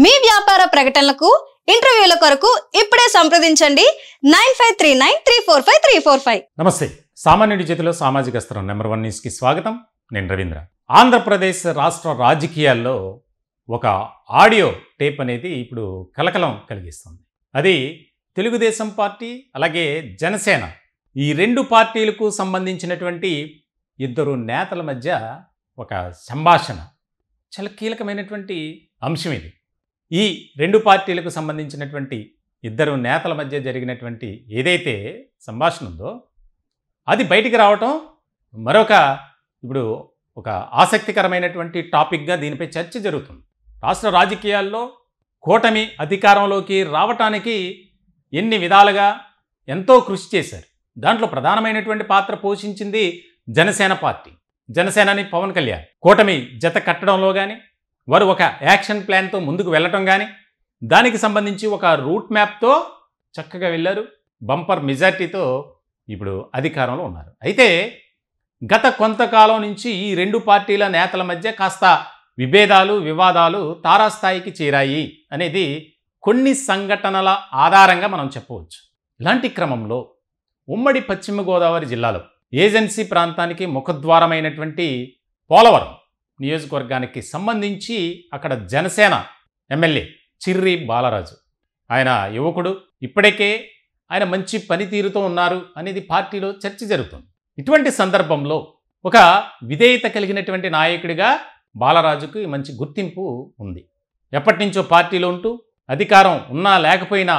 మీ వ్యాపార ప్రకటనలకు ఇంటర్వ్యూల కొరకు ఇప్పుడే సంప్రదించండి 9539345345. నమస్తే. సామాన్యుడి చేతిలో సామాజిక అస్త్రం నంబర్ 1 న్యూస్కి స్వాగతం. నేను రవీంద్ర. ఆంధ్రప్రదేశ్ రాష్ట్ర రాజకీయాల్లో ఒక ఆడియో టేప్ అనేది ఇప్పుడు కలకలం కలిగిస్తుంది. అది తెలుగుదేశం పార్టీ అలాగే జనసేన ఈ రెండు పార్టీలకు సంబంధించినటువంటి ఇద్దరు నేతల మధ్య ఒక సంభాషణ. చాలా కీలకమైనటువంటి అంశం ఇది. ఈ రెండు పార్టీలకు సంబంధించినటువంటి ఇద్దరు నేతల మధ్య జరిగినటువంటి ఏదైతే సంభాషణ ఉందో అది బయటికి రావటం మరొక ఇప్పుడు ఒక ఆసక్తికరమైనటువంటి టాపిక్గా దీనిపై చర్చ జరుగుతుంది. రాష్ట్ర రాజకీయాల్లో కూటమి అధికారంలోకి రావటానికి ఎన్ని విధాలుగా ఎంతో కృషి చేశారు. దాంట్లో ప్రధానమైనటువంటి పాత్ర పోషించింది జనసేన పార్టీ. జనసేనని పవన్ కళ్యాణ్ కూటమి జత కట్టడంలో కానీ వారు ఒక యాక్షన్ ప్లాన్తో ముందుకు వెళ్ళటం కానీ దానికి సంబంధించి ఒక రూట్ మ్యాప్తో చక్కగా వెళ్ళారు. బంపర్ మెజార్టీతో ఇప్పుడు అధికారంలో ఉన్నారు. అయితే గత కొంతకాలం నుంచి ఈ రెండు పార్టీల నేతల మధ్య కాస్త విభేదాలు వివాదాలు తారాస్థాయికి చేరాయి అనేది కొన్ని సంఘటనల ఆధారంగా మనం చెప్పవచ్చు. ఇలాంటి క్రమంలో ఉమ్మడి పశ్చిమ గోదావరి జిల్లాలో ఏజెన్సీ ప్రాంతానికి ముఖద్వారమైనటువంటి పోలవరం నియోజకవర్గానికి సంబంధించి అక్కడ జనసేన ఎమ్మెల్యే చిర్రి బాలరాజు, ఆయన యువకుడు, ఇప్పటికే ఆయన మంచి పనితీరుతో ఉన్నారు అనేది పార్టీలో చర్చ జరుగుతుంది. ఇటువంటి సందర్భంలో ఒక విధేయత కలిగినటువంటి నాయకుడిగా బాలరాజుకు మంచి గుర్తింపు ఉంది. ఎప్పటి నుంచో పార్టీలో ఉంటూ అధికారం ఉన్నా లేకపోయినా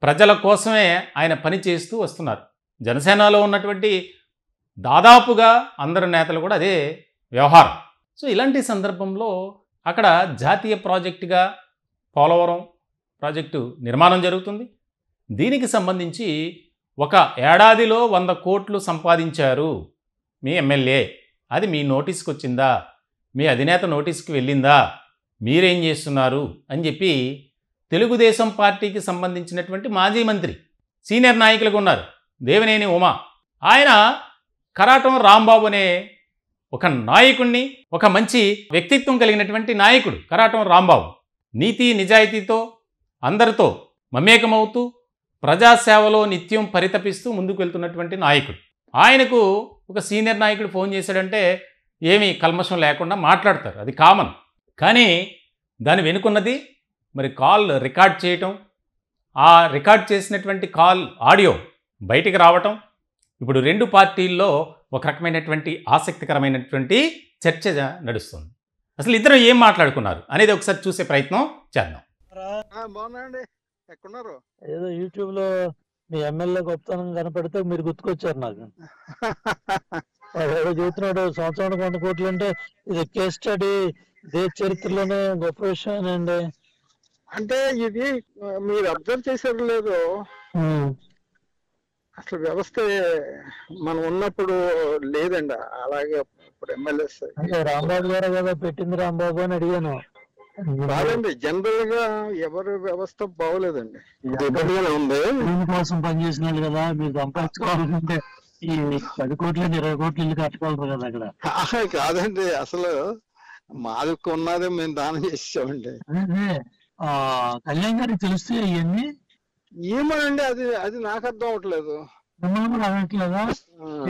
ప్రజల కోసమే ఆయన పని చేస్తూ వస్తున్నారు. జనసేనలో ఉన్నటువంటి దాదాపుగా అందరు నేతలు కూడా అదే వ్యవహారం. సో ఇలాంటి సందర్భంలో అక్కడ జాతీయ ప్రాజెక్టుగా పోలవరం ప్రాజెక్టు నిర్మాణం జరుగుతుంది. దీనికి సంబంధించి ఒక ఏడాదిలో 100 కోట్లు సంపాదించారు మీ ఎమ్మెల్యే, అది మీ నోటీస్కి వచ్చిందా, మీ అధినేత నోటీస్కి వెళ్ళిందా, మీరేం చేస్తున్నారు అని చెప్పి తెలుగుదేశం పార్టీకి సంబంధించినటువంటి మాజీ మంత్రి సీనియర్ నాయకులుగా ఉన్నారు దేవినేని ఉమా, ఆయన కరాటం రాంబాబు అనే ఒక నాయకుడిని, ఒక మంచి వ్యక్తిత్వం కలిగినటువంటి నాయకుడు కరాటం రాంబాబు, నీతి నిజాయితీతో అందరితో మమేకమవుతూ ప్రజాసేవలో నిత్యం పరితపిస్తూ ముందుకు వెళ్తున్నటువంటి నాయకుడు. ఆయనకు ఒక సీనియర్ నాయకుడు ఫోన్ చేశాడంటే ఏమీ కల్మషం లేకుండా మాట్లాడతారు, అది కామన్. కానీ దాని వెనుకున్నది మరి కాల్ రికార్డ్ చేయటం, ఆ రికార్డ్ చేసినటువంటి కాల్ ఆడియో బయటికి రావటం, ఇప్పుడు రెండు పార్టీల్లో ఒక రకమైనటువంటి ఆసక్తికరమైనటువంటి చర్చ నడుస్తుంది. అసలు ఇద్దరు ఏం మాట్లాడుకున్నారు అనేది ఒకసారి చూసే ప్రయత్నం చేద్దాం. బాగున్నాయండి, ఎక్కడున్నారు? ఏదో యూట్యూబ్ లో మీ ఎమ్మెల్యే గొప్పతనం కనపడితే మీరు గుర్తుకొచ్చారు నాకు. ఏదో చూస్తున్నాడు సంవత్సరానికి 100 కోట్లు అంటే ఇది కేస్ స్టడీ, దేశ చరిత్రలోనే గొప్ప విషయమేనండి. అంటే ఇది మీరు అబ్జర్వ్ చేశారు లేదు, అసలు వ్యవస్థ మనం ఉన్నప్పుడు లేదండి. అలాగే ఇప్పుడు ఎమ్మెల్యేస్ రాంబాబు గారు కదా పెట్టింది, రాంబాబు అని అడిగాను. కాదండి, జనరల్ గా ఎవరి వ్యవస్థ బాగోలేదండి, ఇబ్బందిగానే ఉంది. కోసం పనిచేసిన వాళ్ళు కదా, మీరు సంపాదించుకోవాలంటే ఈ 10 కోట్లు 20 కోట్లు ఇల్లు కట్టుకోవాలి కదా అక్కడ. కాదండి, అసలు మాది ఉన్నదే మేము దానం చేసామండి. కళ్యాణ్ గారికి తెలిస్తే ఇవన్నీ ఏమోనండి, అది అది నాకు అర్థం అవట్లేదు. అడగట్లేదా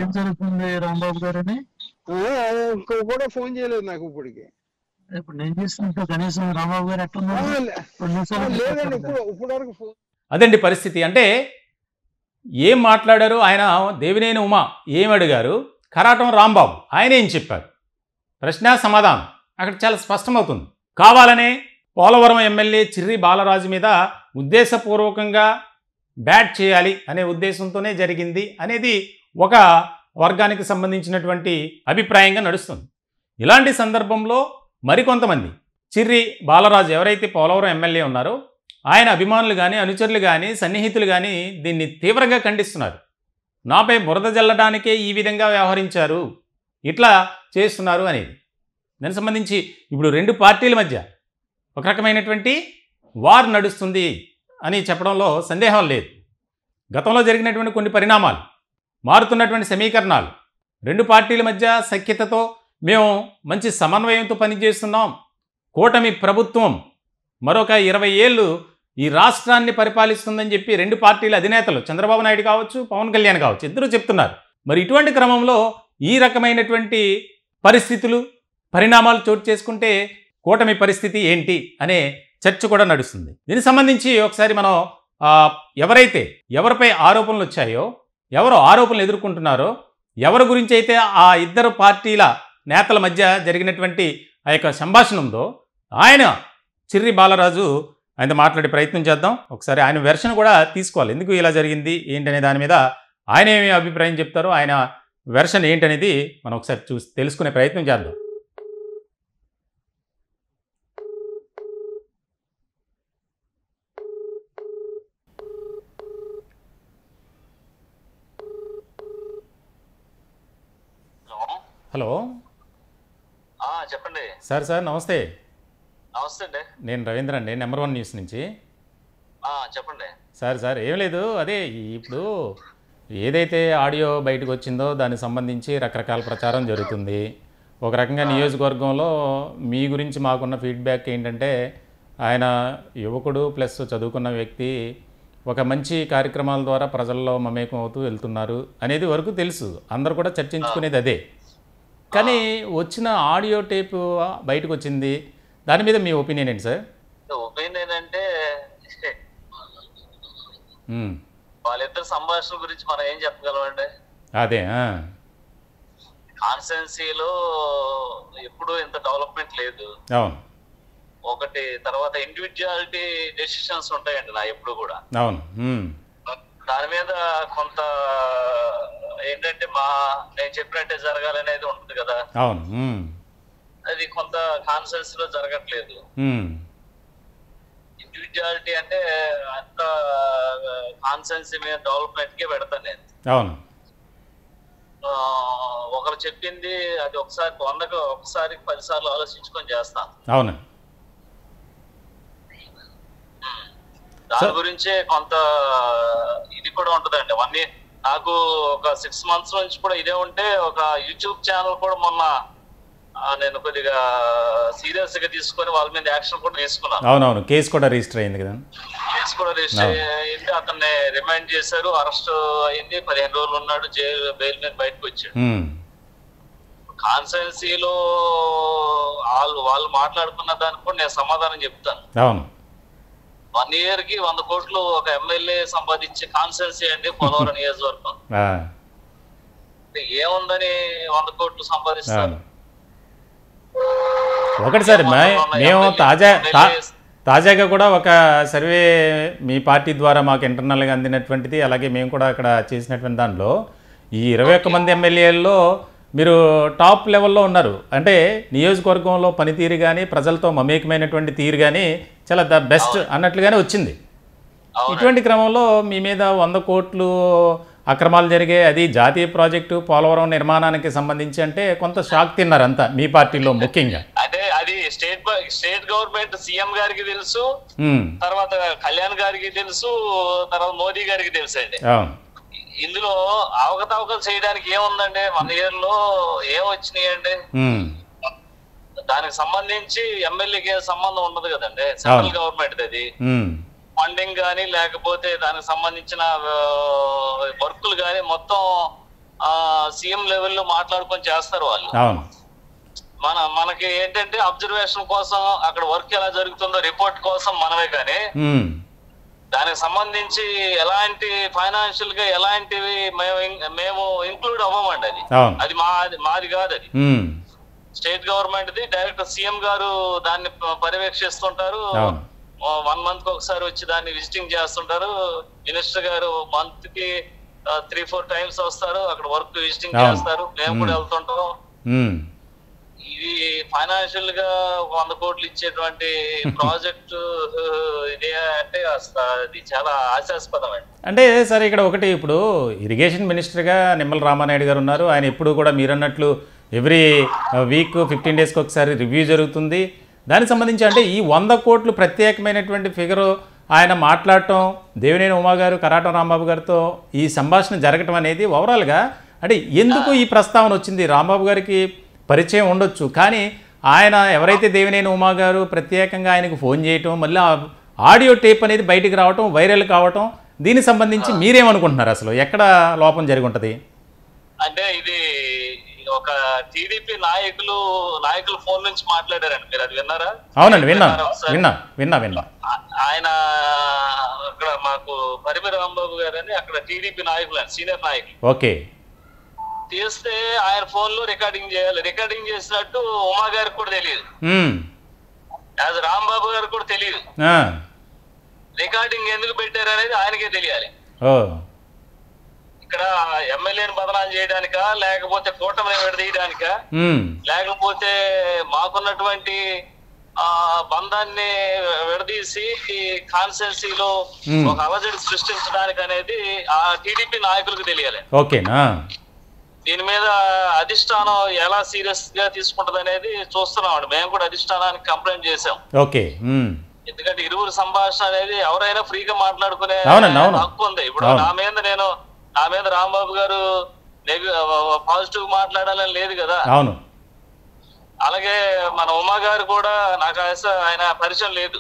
ఏం జరుగుతుంది రాంబాబు గారని? ఇంకో కూడా ఫోన్ చేయలేదు నాకు ఇప్పటికి. ఇప్పుడు నేను చేస్తున్నట్టు కనీసం రాంబాబు గారు ఎట్టున్నారు లేదండి, ఇప్పుడు వరకు ఫోన్. అదండి పరిస్థితి. అంటే ఏం మాట్లాడారు ఆయన, దేవినేని ఉమా ఏం అడిగారు, కరాటం రాంబాబు ఆయన ఏం చెప్పారు, ప్రశ్న సమాధానం అక్కడ చాలా స్పష్టమవుతుంది. కావాలనే పోలవరం ఎమ్మెల్యే చిర్రి బాలరాజు మీద ఉద్దేశపూర్వకంగా బ్యాట్ చేయాలి అనే ఉద్దేశంతోనే జరిగింది అనేది ఒక వర్గానికి సంబంధించినటువంటి అభిప్రాయంగా నడుస్తుంది. ఇలాంటి సందర్భంలో మరికొంతమంది చిర్రి బాలరాజు ఎవరైతే పోలవరం ఎమ్మెల్యే ఉన్నారో ఆయన అభిమానులు కానీ అనుచరులు కానీ సన్నిహితులు కానీ దీన్ని తీవ్రంగా ఖండిస్తున్నారు. నాపై బురద జల్లడానికే ఈ విధంగా వ్యవహరించారు, ఇట్లా చేస్తున్నారు అనేది. దానికి సంబంధించి ఇప్పుడు రెండు పార్టీల మధ్య ఒక రకమైనటువంటి వార్ నడుస్తుంది అని చెప్పడంలో సందేహం లేదు. గతంలో జరిగినటువంటి కొన్ని పరిణామాలు, మారుతున్నటువంటి సమీకరణాలు, రెండు పార్టీల మధ్య సఖ్యతతో మేము మంచి సమన్వయంతో పనిచేస్తున్నాం, కూటమి ప్రభుత్వం మరొక 20 ఏళ్ళు ఈ రాష్ట్రాన్ని పరిపాలిస్తుందని చెప్పి 2 పార్టీల అధినేతలు చంద్రబాబు నాయుడు కావచ్చు, పవన్ కళ్యాణ్ కావచ్చు, ఇద్దరూ చెప్తున్నారు. మరి ఇటువంటి క్రమంలో ఈ రకమైనటువంటి పరిస్థితులు, పరిణామాలు చోటు చేసుకుంటే కూటమి పరిస్థితి ఏంటి అనే చర్చ కూడా నడుస్తుంది. దీనికి సంబంధించి ఒకసారి మనం ఎవరిపై ఆరోపణలు వచ్చాయో, ఎవరు ఆరోపణలు ఎదుర్కొంటున్నారో, ఎవరి గురించి అయితే ఆ ఇద్దరు పార్టీల నేతల మధ్య జరిగినటువంటి ఆ యొక్క సంభాషణ ఉందో ఆయన చిర్రి బాలరాజు ఆయనతో మాట్లాడే ప్రయత్నం చేద్దాం. ఒకసారి ఆయన వెర్షన్ కూడా తీసుకోవాలి, ఎందుకు ఇలా జరిగింది ఏంటనే దాని మీద ఆయన ఏమి అభిప్రాయం చెప్తారో, ఆయన వెర్షన్ ఏంటనేది మనం ఒకసారి తెలుసుకునే ప్రయత్నం చేద్దాం. హలో చెప్పండి సార్. నమస్తే. నమస్తే అండి. నేను రవీంద్ర అండి, నెంబర్ 1 న్యూస్ నుంచి. చెప్పండి సార్ ఏం లేదు, అదే ఇప్పుడు ఏదైతే ఆడియో బయటకు వచ్చిందో దానికి సంబంధించి రకరకాల ప్రచారం జరుగుతుంది. ఒక రకంగా నియోజకవర్గంలో మీ గురించి మాకున్న ఫీడ్బ్యాక్ ఏంటంటే, ఆయన యువకుడు ప్లస్ చదువుకున్న వ్యక్తి, ఒక మంచి కార్యక్రమాల ద్వారా ప్రజల్లో మమేకం అవుతూ వెళ్తున్నారు అనేది వరకు తెలుసు, అందరు కూడా చర్చించుకునేది అదే. కానీ వచ్చిన ఆడియో టేపు బయటకు వచ్చింది, దాని మీద మీ ఒపీనియన్ ఏంటి సార్? ఒపీనియన్ అంటే వాళ్ళిద్దరు సంభాషణ గురించి మనం ఏం చెప్పగలమండి? అదే కాన్స్టిట్యున్సీలో ఎప్పుడు ఇంత డెవలప్మెంట్ లేదు. అవును. ఒకటి తర్వాత ఇండివిజువాలిటీ డెసిషన్స్ ఉంటాయండి నా ఎప్పుడు కూడా. అవును. దాని మీద కొంత ఏంటంటే నేను చెప్పినట్టే జరగాలనేది ఉంటుంది కదా. అవును. అది కొంత కాన్స్టిట్యున్సీ లో జరగట్లేదు. ఇండివిజువాలిటీ అంటే అంత కాన్స్టిట్యున్సీ మీద డెవలప్మెంట్ కే పెడతాను నేను. అవును. ఒకరు చెప్పింది అది ఒకసారి 10 సార్లు ఆలోచించుకొని చేస్తాను. అవును. దాని గురించే కొంత ఇది కూడా ఉంటదండి. 1 year నాకు ఒక 6 months నుంచి కూడా ఇదే ఉంటే, ఒక యూట్యూబ్ ఛానల్ కూడా మొన్న నేను కొద్దిగా సీరియస్ గా తీసుకొని వాళ్ళ మీద యాక్షన్ కూడా తీసుకున్నాను. అవునవును, కేసు కూడా రిజిస్టర్ అయింది కదా. కేసు కూడా రిజిస్టర్ అయింది. అతన్ని రిమైండ్ చేశారు, అరెస్ట్ అయింది, 15 రోజులు ఉన్నాడు, బెయిల్ మీద బయటకు వచ్చాడు. కాన్స్టిట్యున్సీలో వాళ్ళు మాట్లాడుకున్న దానికి కూడా నేను సమాధానం చెప్తాను. అవును. 1 year కి 100 కోట్లు ఒక ఎమ్మెల్యే సంపాదించే కాన్స్టిట్యున్సీ అండి పోలవరం నియోజకవర్గం. ఏముందని 100 కోట్లు సంపాదిస్తారు? ఒకటి సార్, మేము తాజాగా కూడా ఒక సర్వే మీ పార్టీ ద్వారా మాకు ఇంటర్నల్గా అందినటువంటిది, అలాగే మేము కూడా అక్కడ చేసినటువంటి దాంట్లో ఈ 21 మంది ఎమ్మెల్యేల్లో మీరు టాప్ లెవెల్లో ఉన్నారు. అంటే నియోజకవర్గంలో పనితీరు కానీ, ప్రజలతో మమేకమైనటువంటి తీరు కానీ చాలా ద బెస్ట్ అన్నట్లుగానే వచ్చింది. ఇటువంటి క్రమంలో మీ మీద 100 కోట్లు అక్రమాలు జరిగాయి, అది జాతీయ ప్రాజెక్టు పోలవరం నిర్మాణానికి సంబంధించి అంటే కొంత షాక్ తిన్నారు అంతా మీ పార్టీలో ముఖ్యంగా. అదే అది స్టేట్ గవర్నమెంట్ సీఎం గారికి తెలుసు, తర్వాత కళ్యాణ్ గారికి తెలుసు, తర్వాత మోదీ గారికి తెలుసు అండి. ఇందులో అవకతవకలు చేయడానికి ఏముందండి? 1 year లో ఏం వచ్చినాయండి? దానికి సంబంధించి ఎమ్మెల్యేకి సంబంధం ఉండదు కదండి, సెంట్రల్ గవర్నమెంట్ అది. ఫండింగ్ కానీ లేకపోతే దానికి సంబంధించిన వర్కులు కానీ మొత్తం సీఎం లెవెల్లో మాట్లాడుకొని చేస్తారు వాళ్ళు. మనకి ఏంటంటే అబ్జర్వేషన్ కోసం అక్కడ వర్క్ ఎలా జరుగుతుందో రిపోర్ట్ కోసం మనమే, కానీ దానికి సంబంధించి ఎలాంటి ఫైనాన్షియల్ గా ఎలాంటివి మేము ఇంక్లూడ్ అవ్వమండి. అది మాది కాదు, అది state government the. Direct CM గారు దాన్ని పర్యవేక్షిస్తుంటారు. 1 month ఒకసారి వచ్చి దాన్ని విజిటింగ్ చేస్తుంటారు. మినిస్టర్ గారు మంత్ కి 3-4 times వస్తారు, అక్కడ వర్క్ విజిటింగ్ చేస్తారు, మేము కూడా వెళ్తుంటాం. ఇది ఫైనాన్షియల్ గా 100 కోట్లు ఇచ్చేటువంటి ప్రాజెక్టు ఇదే అంటే అది చాలా ఆశాస్పదం అండి. అంటే సార్ ఇక్కడ ఒకటి, ఇప్పుడు ఇరిగేషన్ మినిస్టర్గా నిమ్మల రామానాయుడు గారు ఉన్నారు. ఆయన ఎప్పుడు కూడా మీరన్నట్లు ఎవ్రీ వీక్ 15 daysకి ఒకసారి రివ్యూ జరుగుతుంది. దానికి సంబంధించి అంటే ఈ 100 కోట్లు ప్రత్యేకమైనటువంటి ఫిగరు ఆయన మాట్లాడటం, దేవినేని ఉమా గారు కరాటం రాంబాబు గారితో ఈ సంభాషణ జరగటం అనేది ఓవరాల్గా అంటే ఎందుకు ఈ ప్రస్తావన వచ్చింది? రాంబాబు గారికి పరిచయం ఉండొచ్చు, కానీ ఆయన ఎవరైతే దేవినేని ఉమా గారు ప్రత్యేకంగా ఆయనకు ఫోన్ చేయటం, మళ్ళీ ఆ ఆడియో టేప్ అనేది బయటికి రావటం, వైరల్ కావటం, దీనికి సంబంధించి మీరేమనుకుంటున్నారు? అసలు ఎక్కడ లోపం జరిగి ఉంటుంది? అంటే ఇది ఒక టీడీపీ నాయకులు ఫోన్ నుంచి మాట్లాడారండి, మీరు అది విన్నారా? అవునండి, విన్నా. ఆయన అక్కడ మాకు పరిమి రాంబాబు గారు అని అక్కడ టీడీపీ నాయకులు, సీనియర్ నాయకులు. ఓకే. తీస్తే ఆయన ఫోన్ లో రికార్డింగ్ చేయాలి. రికార్డింగ్ చేసినట్టు ఉమా గారికి కూడా తెలియదు, యాజ్ రాంబాబు గారికి కూడా తెలియదు. రికార్డింగ్ ఎందుకు పెట్టారు అనేది ఆయనకే తెలియాలి. ఇక్కడ ఎమ్మెల్యేని బదనాలు చేయడానికా, లేకపోతే కూటమిని విడదీయడానికా, లేకపోతే మాకున్నటువంటి బంధాన్ని విడదీసి కాన్స్టిట్యున్సీలో ఒక అలజడి సృష్టించడానికి అనేది ఆ టీడీపీ నాయకులకు తెలియాలి. ఓకేనా? దీని మీద అధిష్టానం ఎలా సీరియస్ గా తీసుకుంటది అనేది చూస్తున్నాం. మేము కూడా అధిష్టానానికి కంప్లైంట్ చేసాం. ఓకే. ఎందుకంటే ఇరువురు సంభాషణ అనేది ఎవరైనా ఫ్రీగా మాట్లాడుకునే హక్కు ఉంది. ఇప్పుడు నా మీద రాంబాబు గారు పాజిటివ్ మాట్లాడాలని లేదు కదా. అవును. అలాగే మన ఉమా గారు కూడా నాకు ఆయన పరిచయం లేదు.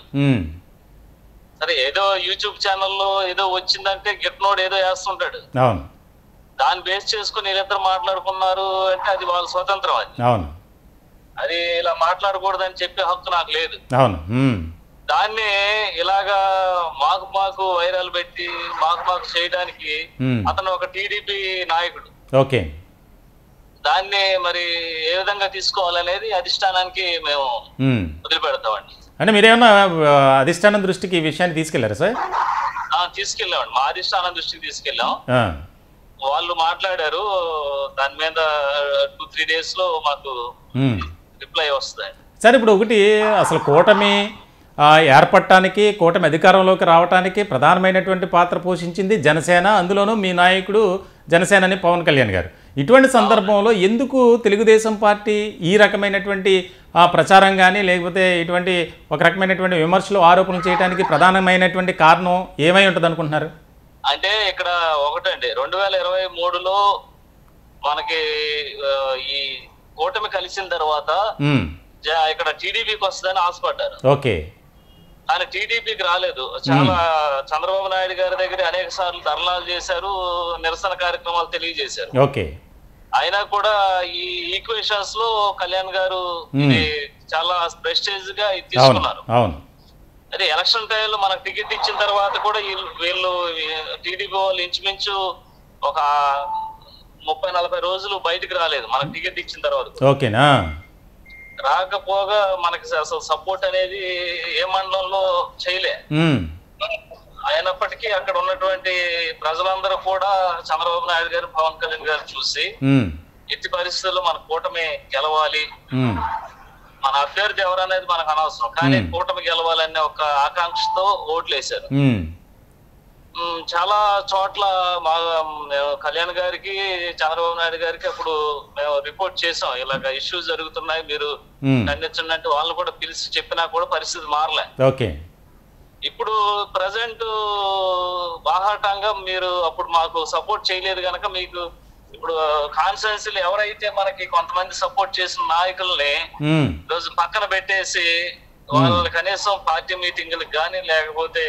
సరే, ఏదో యూట్యూబ్ ఛానల్లో ఏదో వచ్చిందంటే గిట్నోడు ఏదో వేస్తుంటాడు, దాన్ని బేస్ చేసుకుని వీళ్ళిద్దరు మాట్లాడుకున్నారు అంటే అది వాళ్ళ స్వతంత్రం. అది ఇలా మాట్లాడకూడదని చెప్పే హక్కు నాకు లేదు. దాన్ని ఇలాగా మాకు వైరాలు పెట్టి మాకు చేయడానికి అతను ఒక టీడీపీ నాయకుడు. ఓకే. దాన్ని మరి ఏ విధంగా తీసుకోవాలనేది అధిష్టానానికి మేము వదిలిపెడతామండి. అంటే మీరేమన్నా అధిష్టానం దృష్టికి ఈ విషయాన్ని తీసుకెళ్లారా సార్? తీసుకెళ్ళామండి, మా అధిష్టానం దృష్టికి తీసుకెళ్ళాం. వాళ్ళు మాట్లాడారు. దాని మీద 2-3 days లో మాకు రిప్లై వస్తాయి. సార్, ఇప్పుడు ఒకటి, అసలు కూటమి ఏర్పడటానికి, కూటమి అధికారంలోకి రావడానికి ప్రధానమైనటువంటి పాత్ర పోషించింది జనసేన. అందులోనూ మీ నాయకుడు జనసేనని పవన్ కళ్యాణ్ గారు. ఇటువంటి సందర్భంలో ఎందుకు తెలుగుదేశం పార్టీ ఈ రకమైనటువంటి ప్రచారం కానీ, లేకపోతే ఇటువంటి ఒక రకమైనటువంటి విమర్శలు, ఆరోపణలు చేయడానికి ప్రధానమైనటువంటి కారణం ఏమై ఉంటుంది అనుకుంటున్నారు? అంటే ఇక్కడ ఒకటండి, 2023లో మనకి ఈ కూటమి కలిసిన తర్వాత ఇక్కడ టీడీపీకి వస్తుందని ఆశపడ్డారు. ఓకే. కానీ టీడీపీకి రాలేదు. చాలా చంద్రబాబు నాయుడు గారి దగ్గర అనేక సార్లు ధర్నాలు చేశారు, నిరసన కార్యక్రమాలు తెలియజేశారు. ఓకే. అయినా కూడా ఈ ఈక్వేషన్స్ లో కళ్యాణ్ గారు ఇది చాలా ప్రెస్టేజ్ గా తీసుకున్నారు. అదే ఎలక్షన్ టైంలో మనకు టికెట్ ఇచ్చిన తర్వాత కూడా వీళ్ళు టీడీపీ వాళ్ళు ఇంచుమించు ఒక 30-40 రోజులు బయటకు రాలేదు మనకు టికెట్ ఇచ్చిన తర్వాత. ఓకేనా? రాకపోగా మనకి అసలు సపోర్ట్ అనేది ఏ మండలంలో చేయలే. అయినప్పటికీ అక్కడ ఉన్నటువంటి ప్రజలందరూ కూడా చంద్రబాబు నాయుడు గారు, పవన్ కళ్యాణ్ గారు చూసి ఎట్టి పరిస్థితుల్లో మన కూటమి గెలవాలి, మన అభ్యర్థి ఎవరనేది మనకు అనవసరం, కానీ కూటమి గెలవాలనే ఒక ఆకాంక్షతో ఓట్లు వేశారు. చాలా చోట్ల మా కళ్యాణ్ గారికి, చంద్రబాబు నాయుడు గారికి అప్పుడు మేము రిపోర్ట్ చేసాం, ఇలాగ ఇష్యూస్ జరుగుతున్నాయి, మీరు ఖండించండి అంటే వాళ్ళని కూడా పిలిచి చెప్పినా కూడా పరిస్థితి మారలే. ఇప్పుడు ప్రజెంట్ బాహాటంగా మీరు అప్పుడు మాకు సపోర్ట్ చేయలేదు కనుక మీకు ఇప్పుడు కాన్స్టిట్యున్సీలు ఎవరైతే మనకి కొంతమంది సపోర్ట్ చేసిన నాయకుల్ని రోజు పక్కన పెట్టేసి వాళ్ళని కనీసం పార్టీ మీటింగులకు కానీ, లేకపోతే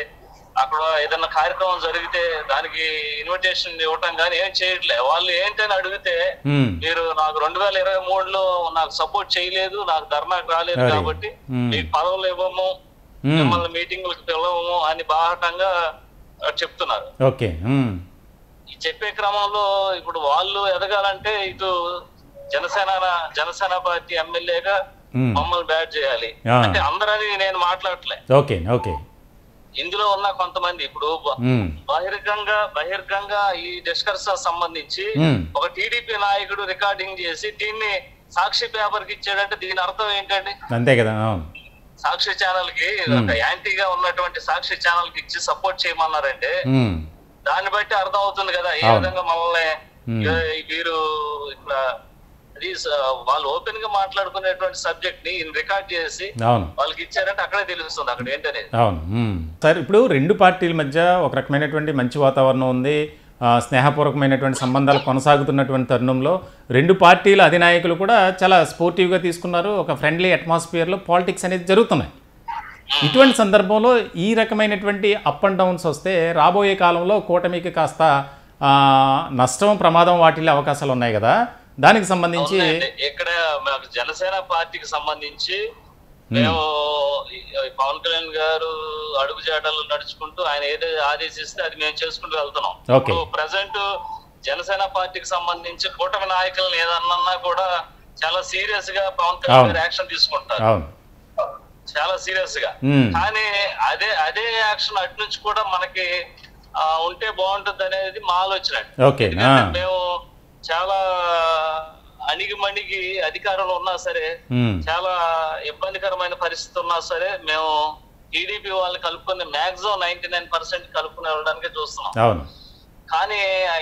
అక్కడ ఏదైనా కార్యక్రమం జరిగితే దానికి ఇన్విటేషన్ ఇవ్వటం కానీ ఏం చేయట్లే. వాళ్ళు ఏంటని అడిగితే మీరు నాకు 2023లో నాకు సపోర్ట్ చేయలేదు, నాకు ధర్నాకు రాలేదు కాబట్టి మీకు పదవులు ఇవ్వము, మిమ్మల్ని మీటింగ్లకు పిలవము అని బాహటంగా చెప్తున్నారు. ఓకే. ఈ చెప్పే క్రమంలో ఇప్పుడు వాళ్ళు ఎదగాలంటే ఇటు జనసేన పార్టీ ఎమ్మెల్యేగా మమ్మల్ని బ్యాట్ చేయాలి అంటే అందరని నేను మాట్లాడట్లే. ఓకే. ఓకే. ఇందులో ఉన్న కొంతమంది ఇప్పుడు బహిర్గంగా ఈ డిస్కషన్ సంబంధించి ఒక టీడీపీ నాయకుడు రికార్డింగ్ చేసి దీన్ని సాక్షి పేపర్ కి ఇచ్చాడంటే దీని అర్థం ఏంటండి? అంతే కదా. సాక్షి ఛానల్ కి ఒక యాంటీగా ఉన్నటువంటి సాక్షి ఛానల్ కి ఇచ్చి సపోర్ట్ చేయమన్నారంటే దాన్ని బట్టి అర్థం అవుతుంది కదా ఏ విధంగా మమ్మల్ని వీరు ఇట్లా వాళ్ళు ఓపెన్ గా మాట్లాడుకునేటువంటి సబ్జెక్ట్ ని రికార్డ్ చేసి వాళ్ళకి ఇచ్చారంటే అక్కడే తెలుస్తుంది అక్కడ ఏంటనేది. అవును సార్. ఇప్పుడు రెండు పార్టీల మధ్య ఒక రకమైనటువంటి మంచి వాతావరణం ఉంది, స్నేహపూర్వకమైనటువంటి సంబంధాలు కొనసాగుతున్నటువంటి తరుణంలో 2 పార్టీల అధినాయకులు కూడా చాలా స్పోర్టివ్గా తీసుకున్నారు. ఒక ఫ్రెండ్లీ అట్మాస్ఫియర్లో పాలిటిక్స్ అనేది జరుగుతున్నాయి. ఇటువంటి సందర్భంలో ఈ రకమైనటువంటి అప్ అండ్ డౌన్స్ వస్తే రాబోయే కాలంలో కూటమికి కాస్త నష్టం, ప్రమాదం వాటిల్లే అవకాశాలు ఉన్నాయి కదా, దానికి సంబంధించి ఇక్కడ జనసేన పార్టీకి సంబంధించి మేము పవన్ కళ్యాణ్ గారు అడుగుజాడలు నడుచుకుంటూ ఆయన ఏదైతే ఆదేశిస్తే అది మేము చేసుకుంటూ వెళ్తున్నాం. ఇప్పుడు ప్రజెంట్ జనసేన పార్టీకి సంబంధించి కూటమి నాయకులను ఏదన్నా కూడా చాలా సీరియస్ గా పవన్ కళ్యాణ్ గారు యాక్షన్ తీసుకుంటారు, చాలా సీరియస్ గా. కానీ అదే యాక్షన్ అటు నుంచి కూడా మనకి ఉంటే బాగుంటుంది అనేది మా ఆలోచన. మేము చాలా అణిగిమణిగి అధికారంలో ఉన్నా సరే, చాలా ఇబ్బందికరమైన పరిస్థితి ఉన్నా సరే, మేము టీడీపీ వాళ్ళని కలుపుకుని మాక్సిమం 99% కలుపుకుని వెళ్ళడానికి చూస్తున్నాం. కానీ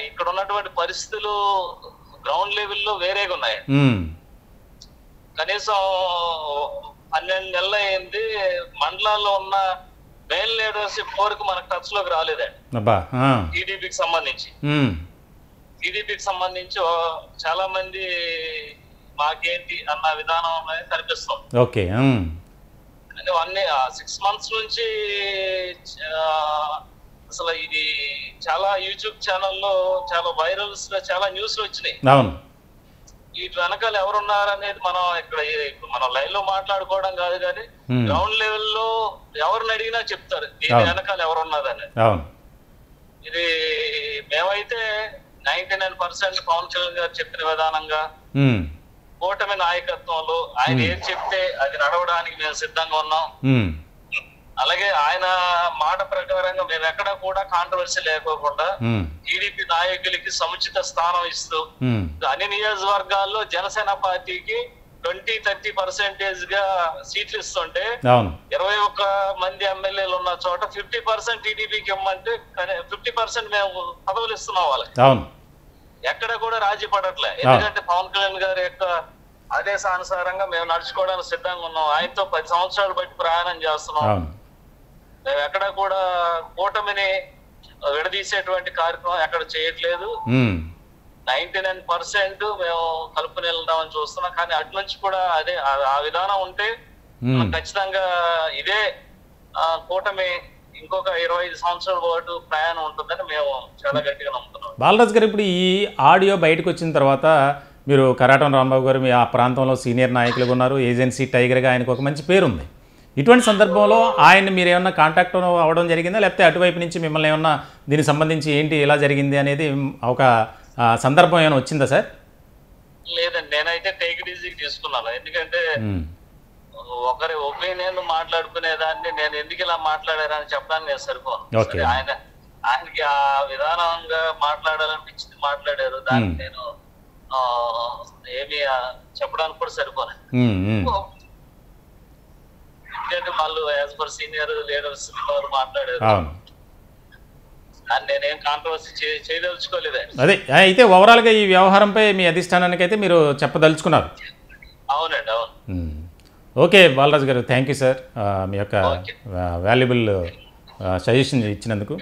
ఇక్కడ ఉన్నటువంటి పరిస్థితులు గ్రౌండ్ లెవెల్లో వేరేగా ఉన్నాయి. కనీసం 12 నెలలు అయింది, మండలాల్లో ఉన్న మెయిన్ లీడర్షిప్ వరకు మనకు టచ్ లోకి రాలేదండి. టీడీపీకి సంబంధించి చాలా మంది మాకేంటి అన్న విధానం కనిపిస్తుంది. అంటే 6 months నుంచి అసలు ఇది చాలా యూట్యూబ్ ఛానల్లో చాలా వైరల్స్ చాలా న్యూస్లు వచ్చినాయి. వీటి వెనకాల ఎవరున్నారనేది మనం ఇక్కడ మనం లైవ్ లో మాట్లాడుకోవడం కాదు, కానీ గ్రౌండ్ లెవెల్లో ఎవరిని అడిగినా చెప్తారు దీని వెనకాల ఎవరున్నదని. ఇది మేమైతే 99% పవన్ కళ్యాణ్ గారు చెప్పిన విధానంగా కూటమి నాయకత్వంలో ఆయన ఏం చెప్తే అది నడవడానికి మేము సిద్ధంగా ఉన్నాం. అలాగే ఆయన మాట ప్రకారంగా మేము ఎక్కడ కూడా కాంట్రవర్సీ లేకోకుండా టీడీపీ నాయకులకి సముచిత స్థానం ఇస్తూ అన్ని నియోజకవర్గాల్లో జనసేన పార్టీకి 20-30% గా సీట్లు ఇస్తుంటే 21 మంది ఎమ్మెల్యేలు ఉన్న చోట 50% టీడీపీకి ఇమ్మంటే 50% మేము పదవులు ఇస్తున్నాం వాళ్ళకి. ఎక్కడ కూడా రాజీ పడట్లే, ఎందుకంటే పవన్ కళ్యాణ్ గారి యొక్క ఆదేశానుసారంగా మేము నడుచుకోవడానికి సిద్ధంగా ఉన్నాం. ఆయనతో 10 సంవత్సరాలు బట్టి ప్రయాణం చేస్తున్నాం. మేము ఎక్కడ కూడా కూటమిని విడదీసేటువంటి కార్యక్రమం ఎక్కడ చేయట్లేదు. 99% మేము కలుపుని వెళ్దామని చూస్తున్నాం. కానీ అటు నుంచి కూడా అదే ఆ విధానం ఉంటే ఖచ్చితంగా ఇదే కూటమి ఇంకొక 25 సంవత్సరాల పాటు ప్రయాణం ఉంటుందని మేము చాలా గట్టిగా నమ్ముతున్నాం. బాలరాజు గారు, ఇప్పుడు ఈ ఆడియో బయటకు వచ్చిన తర్వాత మీరు కరాటం రాంబాబు గారు మీ ఆ ప్రాంతంలో సీనియర్ నాయకులుగా ఉన్నారు, ఏజెన్సీ టైగర్గా ఆయనకు ఒక మంచి పేరు ఉంది. ఇటువంటి సందర్భంలో ఆయన మీరు ఏమన్నా కాంటాక్ట్ అవ్వడం జరిగిందా, లేకపోతే అటువైపు నుంచి మిమ్మల్ని ఏమన్నా దీనికి సంబంధించి ఏంటి ఎలా జరిగింది అనేది ఒక సందర్భం ఏమైనా వచ్చిందా సార్? లేదండి, నేనైతే టేక్ ఇట్ ఈజీ తీసుకున్నాను. ఎందుకంటే ఒకరి ఒపీనియన్ మాట్లాడుకునేదాన్ని నేను ఎందుకు ఇలా మాట్లాడారని చెప్పడానికి నేను సరిపోను. ఆయనకి ఆ విధానంగా మాట్లాడాలనిపించింది, మాట్లాడారు. దానికి నేను ఏమి చెప్పడానికి కూడా సరిపోను. ఎందుకంటే వాళ్ళు యాజ్ పర్ సీనియర్ లీడర్స్ మాట్లాడారు, నేనేం కాంట్రవర్సీ చేయదలుచుకోలేదండి. అదే అయితే ఓవరాల్గా ఈ వ్యవహారంపై మీ అధిష్టానానికి అయితే మీరు చెప్పదలుచుకున్నారు. అవునండి, అవును. ఓకే బాలరాజు గారు, థ్యాంక్ యూ సార్ మీ యొక్క వాల్యుబుల్ సజెషన్ ఇచ్చినందుకు.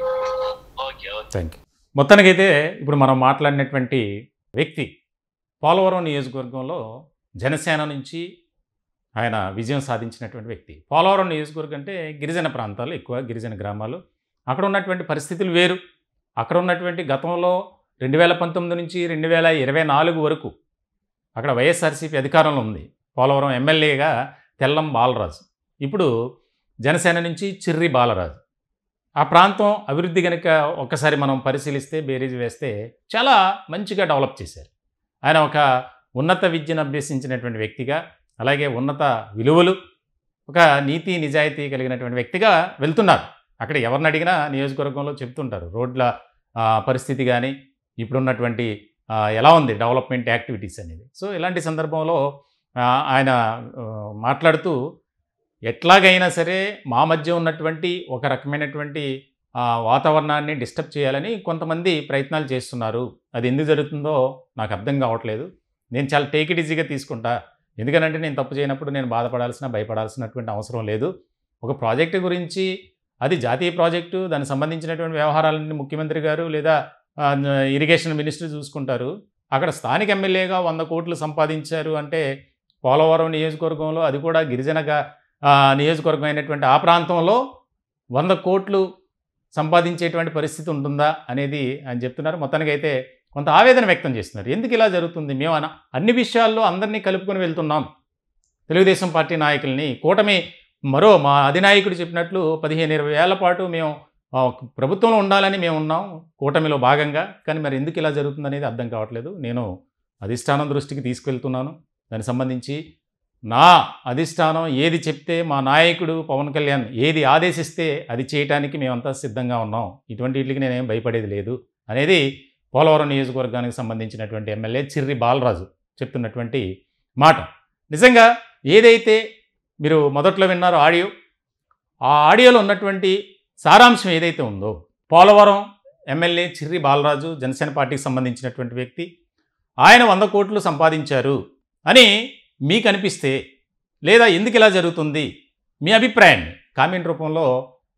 Thank you. మొత్తానికైతే ఇప్పుడు మనం మాట్లాడినటువంటి వ్యక్తి పోలవరం నియోజకవర్గంలో జనసేన నుంచి ఆయన విజయం సాధించినటువంటి వ్యక్తి. పోలవరం నియోజకవర్గం అంటే గిరిజన ప్రాంతాలు, ఎక్కువ గిరిజన గ్రామాలు. అక్కడ ఉన్నటువంటి పరిస్థితులు వేరు. అక్కడ ఉన్నటువంటి గతంలో 2019 నుంచి 2024 వరకు అక్కడ వైఎస్ఆర్సీపీ అధికారంలో ఉంది. పోలవరం ఎమ్మెల్యేగా తెల్లం బాలరాజు, ఇప్పుడు జనసేన నుంచి చిర్రి బాలరాజు. ఆ ప్రాంతం అభివృద్ధి కనుక ఒక్కసారి మనం పరిశీలిస్తే, బేరీజ్ వేస్తే చాలా మంచిగా డెవలప్ చేశారు. ఆయన ఒక ఉన్నత విద్యను అభ్యసించినటువంటి వ్యక్తిగా, అలాగే ఉన్నత విలువలు, ఒక నీతి నిజాయితీ కలిగినటువంటి వ్యక్తిగా వెళ్తున్నారు. అక్కడ ఎవరిని అడిగినా నియోజకవర్గంలో చెప్తుంటారు రోడ్ల పరిస్థితి కానీ ఇప్పుడున్నటువంటి ఎలా ఉంది డెవలప్మెంట్ యాక్టివిటీస్ అనేది. సో ఇలాంటి సందర్భంలో ఆయన మాట్లాడుతూ ఎట్లాగైనా సరే మా మధ్య ఉన్నటువంటి ఒక రకమైనటువంటి వాతావరణాన్ని డిస్టర్బ్ చేయాలని కొంతమంది ప్రయత్నాలు చేస్తున్నారు. అది ఎందుకు జరుగుతుందో నాకు అర్థం కావట్లేదు. నేను చాలా టేక్ ఇట్ ఈజీగా తీసుకుంటా. ఎందుకనంటే నేను తప్పు చేయనప్పుడు నేను భయపడాల్సినటువంటి అవసరం లేదు. ఒక ప్రాజెక్టు గురించి, అది జాతీయ ప్రాజెక్టు, దానికి సంబంధించినటువంటి వ్యవహారాలన్నీ ముఖ్యమంత్రి గారు లేదా ఇరిగేషన్ మినిస్టర్ చూసుకుంటారు. అక్కడ స్థానిక ఎమ్మెల్యేగా 100 కోట్లు సంపాదించారు అంటే పోలవరం నియోజకవర్గంలో, అది కూడా గిరిజనగా నియోజకవర్గం అయినటువంటి ఆ ప్రాంతంలో 100 కోట్లు సంపాదించేటువంటి పరిస్థితి ఉంటుందా అనేది ఆయన చెప్తున్నారు. మొత్తానికి అయితే కొంత ఆవేదన వ్యక్తం చేస్తున్నారు. ఎందుకు ఇలా జరుగుతుంది? మేము అన్ని విషయాల్లో అందరినీ కలుపుకొని వెళ్తున్నాం. తెలుగుదేశం పార్టీ నాయకుల్ని కూటమి మా అధినాయకుడు చెప్పినట్లు 15-20 ఏళ్ల పాటు మేము ప్రభుత్వంలో ఉండాలని మేము ఉన్నాం కూటమిలో భాగంగా. కానీ మరి ఎందుకు ఇలా జరుగుతుంది అనేది అర్థం కావట్లేదు. నేను అధిష్టానం దృష్టికి తీసుకెళ్తున్నాను. దానికి సంబంధించి నా అధిష్టానం ఏది చెప్తే, మా నాయకుడు పవన్ కళ్యాణ్ ఏది ఆదేశిస్తే అది చేయడానికి మేమంతా సిద్ధంగా ఉన్నాం. ఇటువంటి వీటికి నేనేం భయపడేది లేదు అనేది పోలవరం నియోజకవర్గానికి సంబంధించినటువంటి ఎమ్మెల్యే చిర్రి బాలరాజు చెప్తున్నటువంటి మాట. నిజంగా ఏదైతే మీరు మొదట్లో విన్నారో ఆడియో, ఆ ఆడియోలో ఉన్నటువంటి సారాంశం ఏదైతే ఉందో, పోలవరం ఎమ్మెల్యే చిర్రి బాలరాజు జనసేన పార్టీకి సంబంధించినటువంటి వ్యక్తి, ఆయన 100 కోట్లు సంపాదించారు అని మీకు అనిపిస్తే, లేదా ఎందుకు ఇలా జరుగుతుంది మీ అభిప్రాయాన్ని కామెంట్ రూపంలో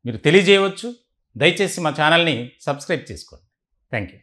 మీరు తెలియజేయవచ్చు. దయచేసి మా ఛానల్ని సబ్స్క్రైబ్ చేసుకోండి. Thank you.